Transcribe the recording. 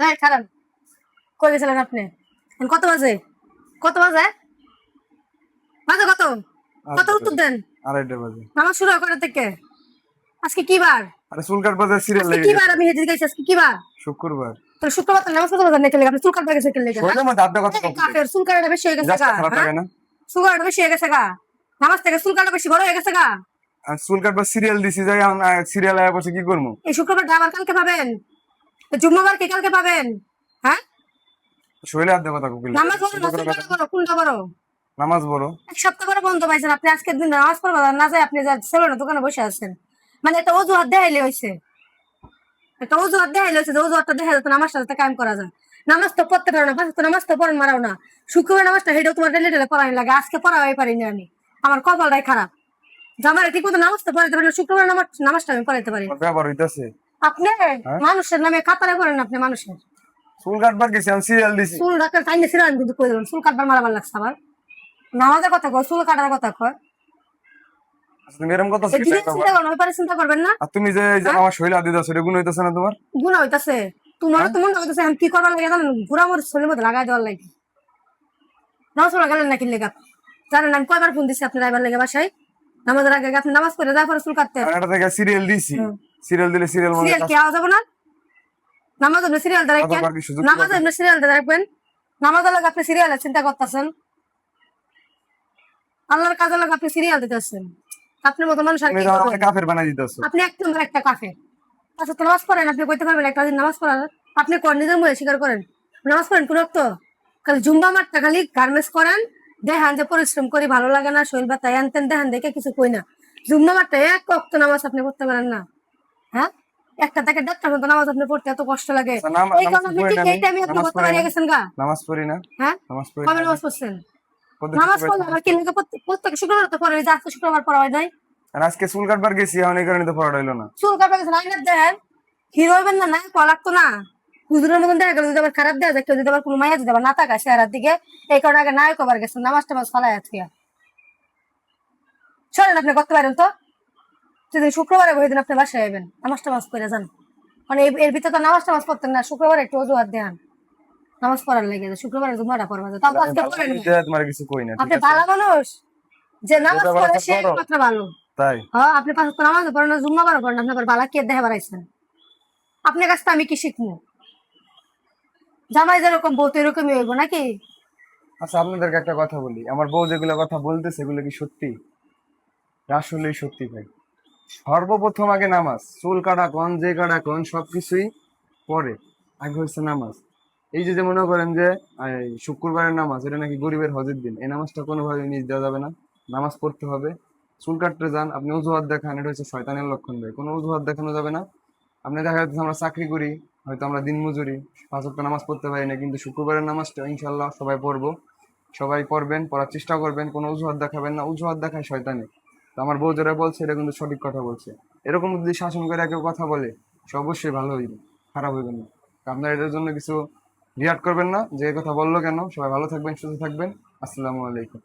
হ্যাঁ খারাপ কই গেছিলেন আপনি? কত বাজে? কত বাজে? বাজে কত? কত উত্তর দেন? 2:30 বাজে। নামাজ শুরু হয় কয়টা থেকে? আজকে কি বার? আরে চুল কাটবার সিরিয়াল আজকে লেগে কি বার? গেছে। আমি হেঁটে গেছি আজকে কি বার? শুক্রবার। তো শুক্রবার তো নামাজ পড়তে পারবেন না কেন? আপনি চুল কাটতে গেছে কেন? শরীরের মধ্যে আধা কথা কম। কাফের চুল কাটাটা বেশি হয়ে গেছে জাস্ট গা। খারাপ লাগে না? চুল কাটাটা বেশি হয়ে গেছে গা। নামাজ থেকে চুল কাটা বেশি বড় হয়ে গেছে গা। আর চুল কাটবার সিরিয়াল দিছি যাই সিরিয়াল আয়া বসে কি করবো? এই শুক্রবার আবার কালকে পাবেন, জুম্মাবার কি কালকে পাবেন? হ্যাঁ শরীরে আধা কথা কম। নামাজ বড় না চুল কাটা বড়? কোনটা বড়? নামাজ বড়। এক সপ্তাহ পরে বন্ধ পাইছেন আপনি, আজকের দিন নামাজ পড়বেন না যায় আপনি যা সেলুনের দোকানে বসে আছেন। মানে একটা অজুহাত দেখাইলে হয়েছে, একটা অজুহাত দেখাইলে হয়েছে যে অজুহাতটা দেখা যেত নামাজটা যাতে কায়েম করা যায়। নামাজ তো পড়তে পারো না, তো নামাজ তো পড়েন মারাও না। শুক্রবার নামাজটা হেঁটেও তোমার টেলে টেলে পড়ানি লাগে, আজকে পড়াই পারিনি আমি। আমার কপালটাই খারাপ যে আমার ঠিক মতো নামাজ তো পড়াইতে পারি না, শুক্রবার নামাজটা আমি পড়াইতে পারি। ব্যাপার হইতাছে আপনি মানুষের নামে কাতারে করেন, আপনি মানুষের চুল কাটবার গেছি আমি সিরিয়াল দিছি। চুল ডাক্তার চাইলে ছিল আমি কিন্তু কই দেবেন চুল কাটবার মারাবার লাগছে আমার। নামাজের কথা কয়, চুল কাটার কথা কয়। তুমি এরকম কথা চিন্তা করবেন না। আর তুমি যে আমার শরীরে আদি দাও সেটা গুণ হইতাছে না তোমার? গুণা হইতাছে তোমার, তো মনে হইতাছে আমি কি করবার লাগে জানেন? ঘুরা মোর শরীরের মধ্যে লাগাই দেওয়ার লাগে। নামাজ পড়া গেলেন নাকি লেগা? জানেন আমি কয়বার ফোন দিচ্ছি আপনি ড্রাইভার লেগে বাসায়? নামাজের আগে আপনি নামাজ পড়ে যাওয়ার পরে চুল কাটতেন। এটা থেকে সিরিয়াল দিছি, সিরিয়াল দিলে সিরিয়াল মনে সিরিয়াল কি আওয়াজ হবে না? নামাজ আপনি সিরিয়াল দিয়ে রাখবেন, নামাজ আপনি সিরিয়াল দিয়ে রাখবেন। নামাজের লাগে আপনি সিরিয়ালের চিন্তা করতেছেন, আল্লাহর কাজের লাগে আপনি সিরিয়াল দিতেছেন। আপনার মতো মানুষ আর কি করবে? কাফের বানাই দিতেছো আপনি এক নম্বর একটা কাফের। আচ্ছা তো নামাজ পড়েন, আপনি কইতে পারবেন একটা দিন নামাজ পড়ার? আপনি নিজের মুখে স্বীকার করেন নামাজ পড়েন কোন তো? খালি জুম্বা মারতে খালি গার্মেন্টস করেন, দেখান যে পরিশ্রম করি, ভালো লাগে না শরীর বাতায় আনতেন, দেখান দেখে কিছু কই না। জুম্বা মারতে এক ওয়াক্ত নামাজ আপনি পড়তে পারেন না? হ্যাঁ একটা থেকে 1.5টার মতো নামাজ আপনি পড়তে এত কষ্ট লাগে, এই কারণে আপনি ঠিক এই টাইমে আপনি করতে পারিয়ে গেছেন গা। নামাজ পড়ি না। হ্যাঁ কবে নামাজ পড়ছেন? নামাজ পড়লে আমার কি লাগে? প্রত্যেক শুক্রবার তো পড়ে, যে আজকে শুক্রবার পড়া হয় নাই। আর আজকে চুল কাটবার গেছি এখন এই কারণে তো পড়া হইলো না। চুল কাটবার গেছেন আইনার দেন, হিরো হইবেন না, না কল লাগতো না। হুজুরের মতন দেখা গেল যদি আবার খারাপ দেওয়া যায়, কেউ যদি আবার কোনো মাইয়া যদি আবার না তাকায় চেহারার দিকে, এই কারণে আগে নায়ক আবার গেছেন নামাজ টামাজ ফলাই আজকে। চলেন আপনি করতে পারেন তো, যেদিন শুক্রবারে ওই দিন আপনি বাসায় আইবেন, নামাজ টামাজ করে যান। মানে এর ভিতরে তো নামাজ টামাজ করতেন না, শুক্রবারে একটু অজুহাত দেন নামাজ পড়ার লেগে, শুক্রবারে জুমাটা পড়বা যায়, তারপর আজকে পড়েন। তোমার কিছু কই না, আপনি ভালো মানুষ, যে নামাজ পড়ে সে একমাত্র ভালো। তাই হ্যাঁ আপনি পাঁচ ওয়াক্ত নামাজ পড়েন না, জুম্মাবারও পড়েন, আপনি আবার বালা কে দেখে বাড়াইছেন? আপনার কাছ থেকে আমি কি শিখবো? জামাই যেরকম বউ তো এরকমই হইব নাকি? আচ্ছা আপনাদেরকে একটা কথা বলি, আমার বউ যেগুলো কথা বলতেছে এগুলো কি সত্যি? আসলেই সত্যি ভাই। সর্বপ্রথম আগে নামাজ, চুল কাটা কোন যে কাটা কোন সবকিছুই পরে, আগে হচ্ছে নামাজ। এই যে মনে করেন যে শুক্রবারের নামাজ, এটা নাকি গরিবের হজের দিন, এই নামাজটা কোনোভাবে মিস দেওয়া যাবে না, নামাজ পড়তে হবে। চুল কাটতে যান, আপনি অজুহাত দেখান, এটা হচ্ছে শয়তানের লক্ষণ ভাই, কোনো অজুহাত দেখানো যাবে না। আপনি দেখা যাচ্ছে আমরা চাকরি করি, হয়তো আমরা দিনমজুরি, 5 ওয়াক্ত নামাজ পড়তে পারি না, কিন্তু শুক্রবারের নামাজটা ইনশাল্লাহ সবাই পড়বো, সবাই পড়বেন, পড়ার চেষ্টা করবেন, কোনো অজুহাত দেখাবেন না, অজুহাত দেখায় শয়তানে। তো আমার বউ যেটা বলছে এটা কিন্তু সঠিক কথা বলছে। এরকম যদি শাসন করে কেউ কথা বলে সে অবশ্যই ভালো হইবে, খারাপ হইবে না। আপনার এটার জন্য কিছু রিয়াক্ট করবেন না, যে কথা বললো কেন। সবাই ভালো থাকবেন, সুস্থ থাকবেন। আসসালামু আলাইকুম।